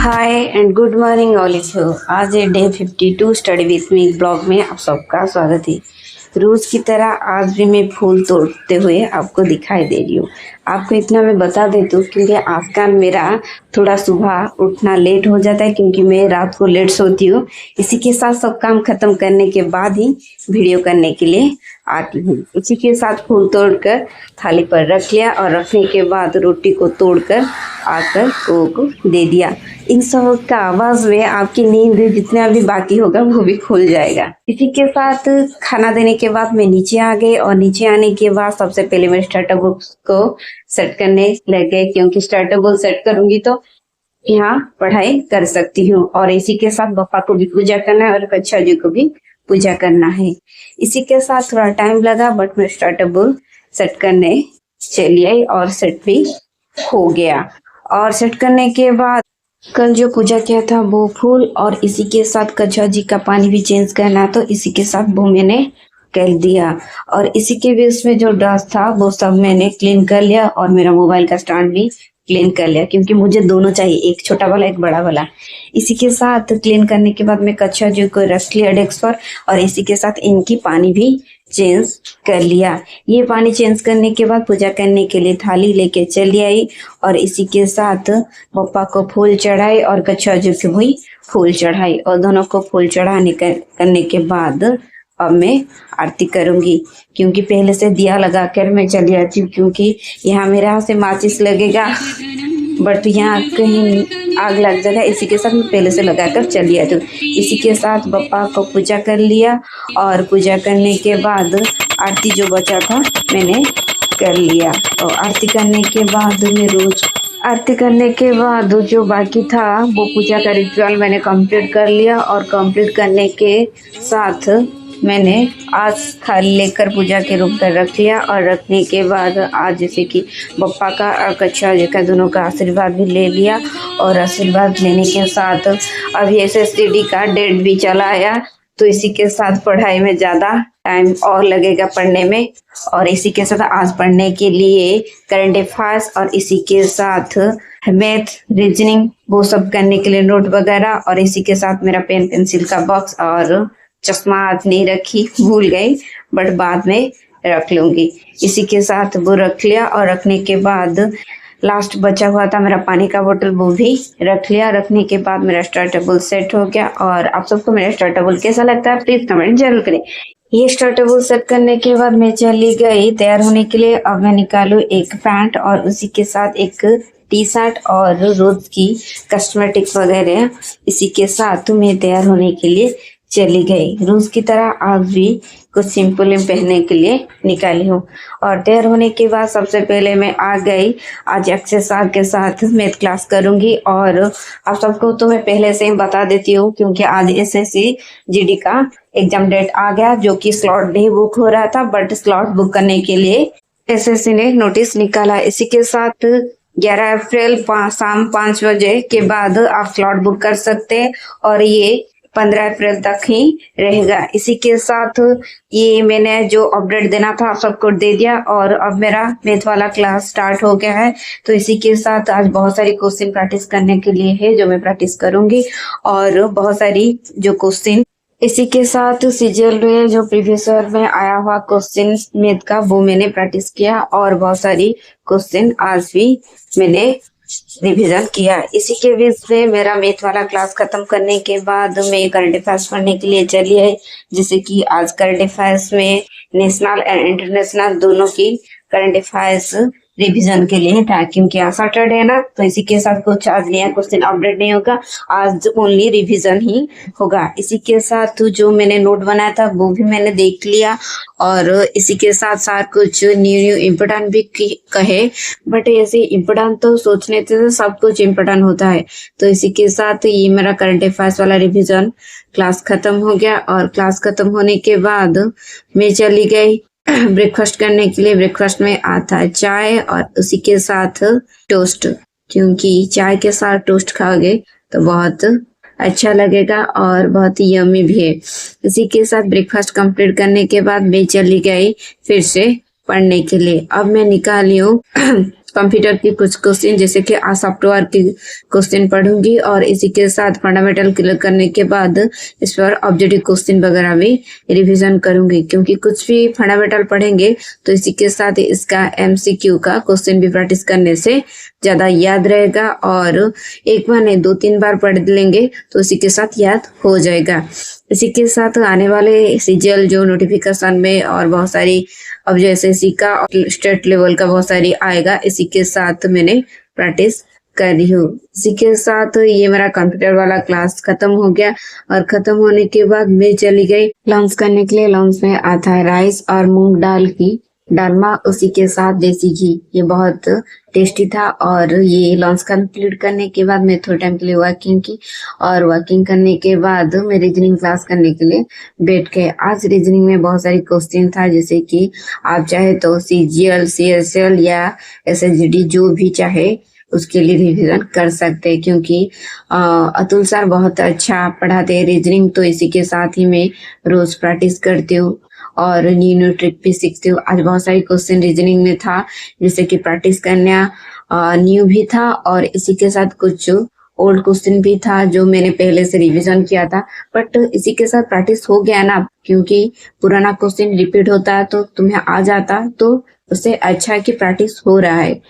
Hi and good morning all of you. आज है day 52 study with me blog में आप सबका स्वागत है। रोज की तरह आज भी मैं फूल तोड़ते हुए आपको दिखाई दे रही हूँ। आपको इतना मैं बता देती हूँ क्योंकि आज का मेरा थोड़ा सुबह उठना लेट हो जाता है क्योंकि मैं रात को लेट सोती हूँ। इसी के साथ सब काम खत्म करने के बाद ही वीडियो करने के लिए आती हूँ। इसी के साथ फूल तोड़कर थाली पर रख लिया और रखने के बाद रोटी को तोड़कर आकर को दे दिया। इन सब का आवाज में आपकी नींद जितना भी बाकी होगा वो भी खुल जाएगा। इसी के साथ खाना देने के बाद मैं नीचे आ गई और नीचे आने के बाद सबसे पहले मैं स्टार्टर बुक्स को सेट करने लग गए क्योंकि स्टार्टर बुक सेट करूंगी तो यहाँ पढ़ाई कर सकती हूँ। और इसी के साथ पापा को भी पूजा करना है और कक्षा जी को भी पूजा करना है। इसी के साथ थोड़ा टाइम लगा बट मैं स्टार्टर बुक सेट करने चली आई और सेट भी हो गया। और सेट करने के बाद कल जो पूजा किया था वो फूल और इसी के साथ कक्षा जी का पानी भी चेंज करना तो इसी के साथ वो मैंने कर दिया। और इसी के बीच में जो डस्ट था वो सब मैंने क्लीन कर लिया और मेरा मोबाइल का स्टैंड भी क्लीन कर लिया क्योंकि मुझे दोनों चाहिए, एक छोटा वाला एक बड़ा वाला। इसी के साथ क्लीन करने के बाद मैं कक्षा जी को रख लिया डेस्क पर और इसी के साथ इनकी पानी भी चेंज कर लिया। ये पानी चेंज करने के बाद पूजा करने के लिए थाली लेके चली आई और इसी के साथ पप्पा को फूल चढ़ाए और कक्षा जी को भी फूल चढ़ाई और दोनों को फूल चढ़ाने करने के बाद अब मैं आरती करूंगी क्योंकि पहले से दिया लगा कर मैं चली आती हूँ क्योंकि यहाँ मेरे हाथ से माचिस लगेगा बट यहाँ कहीं आग लग जाएगा। इसी के साथ मैं पहले से लगाकर चली आती हूँ। इसी के साथ पप्पा को पूजा कर लिया और पूजा करने के बाद आरती जो बचा था मैंने कर लिया। और आरती करने के बाद मैं रोज आरती करने के बाद जो बाकी था वो पूजा का रिचुअल मैंने कंप्लीट कर लिया और कंप्लीट करने के साथ मैंने आज थाली लेकर पूजा के रूप पर रख लिया और रखने के बाद आज जैसे कि पप्पा का और कक्षा जी का दोनों का आशीर्वाद भी ले लिया। और आशीर्वाद लेने के साथ अभी SSCD का डेट भी चला आया तो इसी के साथ पढ़ाई में ज़्यादा टाइम और लगेगा पढ़ने में। और इसी के साथ आज पढ़ने के लिए करंट अफेयर्स और इसी के साथ मैथ रीजनिंग वो सब करने के लिए नोट वगैरह। और इसी के साथ मेरा पेन पेंसिल का बॉक्स और चश्मा आज नहीं रखी, भूल गई बट बाद में रख लूंगी। इसी के साथ वो रख लिया और रखने के बाद लास्ट बचा हुआ था मेरा पानी का बोतल वो भी रख लिया। रखने के बाद मेरा स्टार्टर टेबल सेट हो गया। और आप सबको मेरा स्टार्टर टेबल कैसा लगता है प्लीज कमेंट जरूर करें। ये स्टार्टर टेबल सेट करने के बाद मैं चली गई तैयार होने के लिए। अब मैं निकालू एक पैंट और उसी के साथ एक टी शर्ट और रोज की कॉस्मेटिक वगैरह। इसी के साथ मैं तैयार होने के लिए चली गई। रोज की तरह आज भी कुछ सिंपल पहनने के लिए निकाली हूँ। और तैयार होने के बाद सबसे पहले मैं आ गई आज एक्सरसाइज के साथ मैथ क्लास करूंगी। और आप सबको तो मैं पहले से ही बता देती हूँ क्योंकि आज SSC GD का एग्जाम डेट आ गया जो कि स्लॉट नहीं बुक हो रहा था बट स्लॉट बुक करने के लिए SSC ने नोटिस निकाला। इसी के साथ 11 अप्रैल शाम 5 बजे के बाद आप स्लॉट बुक कर सकते हैं और ये 15 अप्रैल तक ही रहेगा। इसी के साथ ये मैंने जो अपडेट देना था आप सबको दे दिया। और अब मेरा मैथ वाला क्लास स्टार्ट हो गया है तो इसी के साथ आज बहुत सारी क्वेश्चन प्रैक्टिस करने के लिए है जो मैं प्रैक्टिस करूंगी और बहुत सारी जो क्वेश्चन इसी के साथ CGL में जो प्रीवियस ईयर में आया हुआ क्वेश्चन मैथ का वो मैंने प्रैक्टिस किया और बहुत सारी क्वेश्चन आज भी मैंने रिवीजन किया। इसी के बीच में मेरा मैथ वाला क्लास खत्म करने के बाद मैं करंट अफेयर्स पढ़ने के लिए चली आई। जैसे कि आज करंट अफेयर्स में नेशनल एंड इंटरनेशनल दोनों की करंट अफेयर्स रिवीजन के लिए था क्योंकि आज सैटरडे है ना तो इसी के साथ कुछ आज नया क्वेश्चन अपडेट नहीं होगा, आज ओनली रिवीजन ही होगा। इसी के साथ जो मैंने नोट बनाया था वो भी मैंने देख लिया और इसी के साथ साथ कुछ न्यू इम्पोर्टेंट भी कहे बट ऐसे इम्पोर्टेंट तो सोचने से सब कुछ इम्पोर्टेंट होता है। तो इसी के साथ ये मेरा करंट अफेयर्स वाला रिवीजन क्लास खत्म हो गया। और क्लास खत्म होने के बाद मैं चली गई ब्रेकफास्ट करने के लिए। ब्रेकफास्ट में आता है चाय और उसी के साथ टोस्ट क्योंकि चाय के साथ टोस्ट खाओगे तो बहुत अच्छा लगेगा और बहुत ही यम्मी भी है। इसी के साथ ब्रेकफास्ट कंप्लीट करने के बाद मैं चली गई फिर से पढ़ने के लिए। अब मैं निकाली हूँ कंप्यूटर की कुछ क्वेश्चन जैसे कि आज सॉफ्टवेयर की क्वेश्चन पढ़ूंगी और इसी के साथ फंडामेंटल क्लियर करने के बाद इस पर ऑब्जेक्टिव क्वेश्चन वगैरह भी रिवीजन करूंगी, क्योंकि कुछ भी फंडामेंटल पढ़ेंगे तो इसी के साथ इसका एमसीक्यू का क्वेश्चन भी प्रैक्टिस करने से ज्यादा याद रहेगा और एक बार नहीं 2-3 बार पढ़ लेंगे तो इसी के साथ याद हो जाएगा। इसी के साथ आने वाले सीजीएल जो नोटिफिकेशन में और बहुत सारी अब जैसे सी का स्टेट लेवल का बहुत सारी आएगा, इसी के साथ मैंने प्रैक्टिस कर रही हूँ। इसी के साथ ये मेरा कंप्यूटर वाला क्लास खत्म हो गया और खत्म होने के बाद मैं चली गई लंच करने के लिए। लंच में आता है राइस और मूंग दाल की डालमा, उसी के साथ देसी घी। ये बहुत टेस्टी था। और ये लंच कंप्लीट करने के बाद मैं थोड़े टाइम के लिए वॉकिंग की और वॉकिंग करने के बाद मैं रीजनिंग क्लास करने के लिए बैठ गए। आज रीजनिंग में बहुत सारी क्वेश्चन था, जैसे कि आप चाहे तो सीजीएल, सीएसएल या एसएसजीडी जो भी चाहे उसके लिए रिवीजन कर सकते हैं, क्योंकि अतुल सर बहुत अच्छा पढ़ाते हैं रीजनिंग। तो इसी के साथ ही मैं रोज प्रैक्टिस करती हूँ और न्यू न्यू ट्रिक भी सीखती हूँ। आज बहुत सारी क्वेश्चन रीजनिंग में था, जैसे कि प्रैक्टिस करना न्यू भी था और इसी के साथ कुछ ओल्ड क्वेश्चन भी था जो मैंने पहले से रिवीजन किया था। बट इसी के साथ प्रैक्टिस हो गया ना, क्योंकि पुराना क्वेश्चन रिपीट होता है तो तुम्हें आ जाता, तो उससे अच्छा है कि प्रैक्टिस हो रहा है।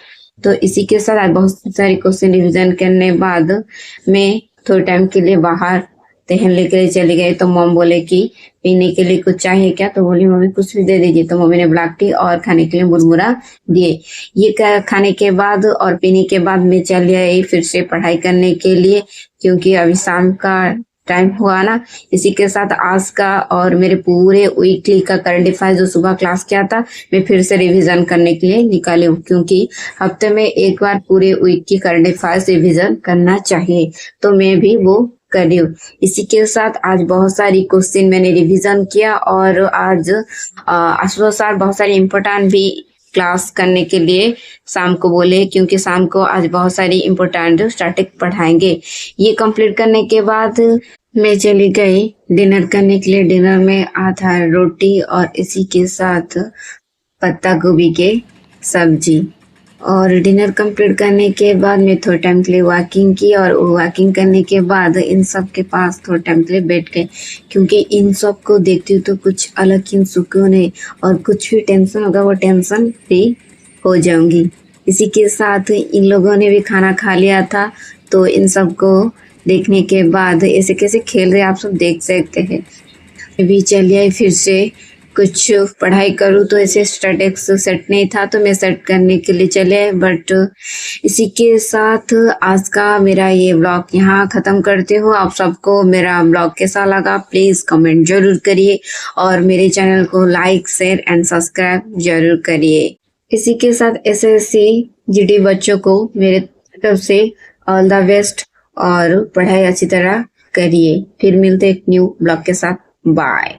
तो इसी के साथ आज बहुत सारी क्वेश्चन रिवीजन करने बाद मैं थोड़े टाइम के लिए बाहर टहलने के लिए चली गई। तो मॉम बोले कि पीने के लिए कुछ चाहिए क्या, तो बोली मम्मी कुछ भी दे दीजिए। तो मम्मी ने ब्लैक टी और खाने के लिए मुरमुरा दिए। ये खाने के बाद और पीने के बाद मैं चली आई फिर से पढ़ाई करने के लिए, क्योंकि अभी शाम का टाइम हुआ ना। इसी के साथ आज का और मेरे पूरे वीकली का करंट अफेयर जो सुबह क्लास किया था मैं फिर से रिवीजन करने के लिए निकाली हूँ, क्योंकि हफ्ते में एक बार पूरे वीक की करंट अफेयर रिवीजन करना चाहिए। तो मैं भी वो कर रही हूँ। इसी के साथ आज बहुत सारी क्वेश्चन मैंने रिवीजन किया और आज अशोक सर बहुत सारी इम्पोर्टेंट भी क्लास करने के लिए शाम को बोले, क्योंकि शाम को आज बहुत सारी इम्पोर्टेंट स्टैटिक पढ़ाएंगे। ये कंप्लीट करने के बाद मैं चली गई डिनर करने के लिए। डिनर में आधा रोटी और इसी के साथ पत्ता गोभी के सब्जी। और डिनर कंप्लीट करने के बाद मैं थोड़े टाइम के लिए वॉकिंग की और वॉकिंग करने के बाद इन सब के पास थोड़े टाइम के लिए बैठ गए, क्योंकि इन सब को देखती हूँ तो कुछ अलग ही सुकून है और कुछ भी टेंशन होगा वो टेंशन फ्री हो जाऊंगी। इसी के साथ इन लोगों ने भी खाना खा लिया था, तो इन सब को देखने के बाद ऐसे कैसे खेल रहे आप सब देख सकते हैं। भी चलिए फिर से कुछ पढ़ाई करूँ, तो ऐसे स्टैटिक्स सेट नहीं था तो मैं सेट करने के लिए चले। बट इसी के साथ आज का मेरा ये ब्लॉग यहाँ ख़त्म करती हूँ। आप सबको मेरा ब्लॉग कैसा लगा प्लीज़ कमेंट जरूर करिए और मेरे चैनल को लाइक, शेयर एंड सब्सक्राइब जरूर करिए। इसी के साथ एसएससी जीडी बच्चों को मेरे तरफ से ऑल द बेस्ट और पढ़ाई अच्छी तरह करिए। फिर मिलते एक न्यू ब्लॉग के साथ। बाय।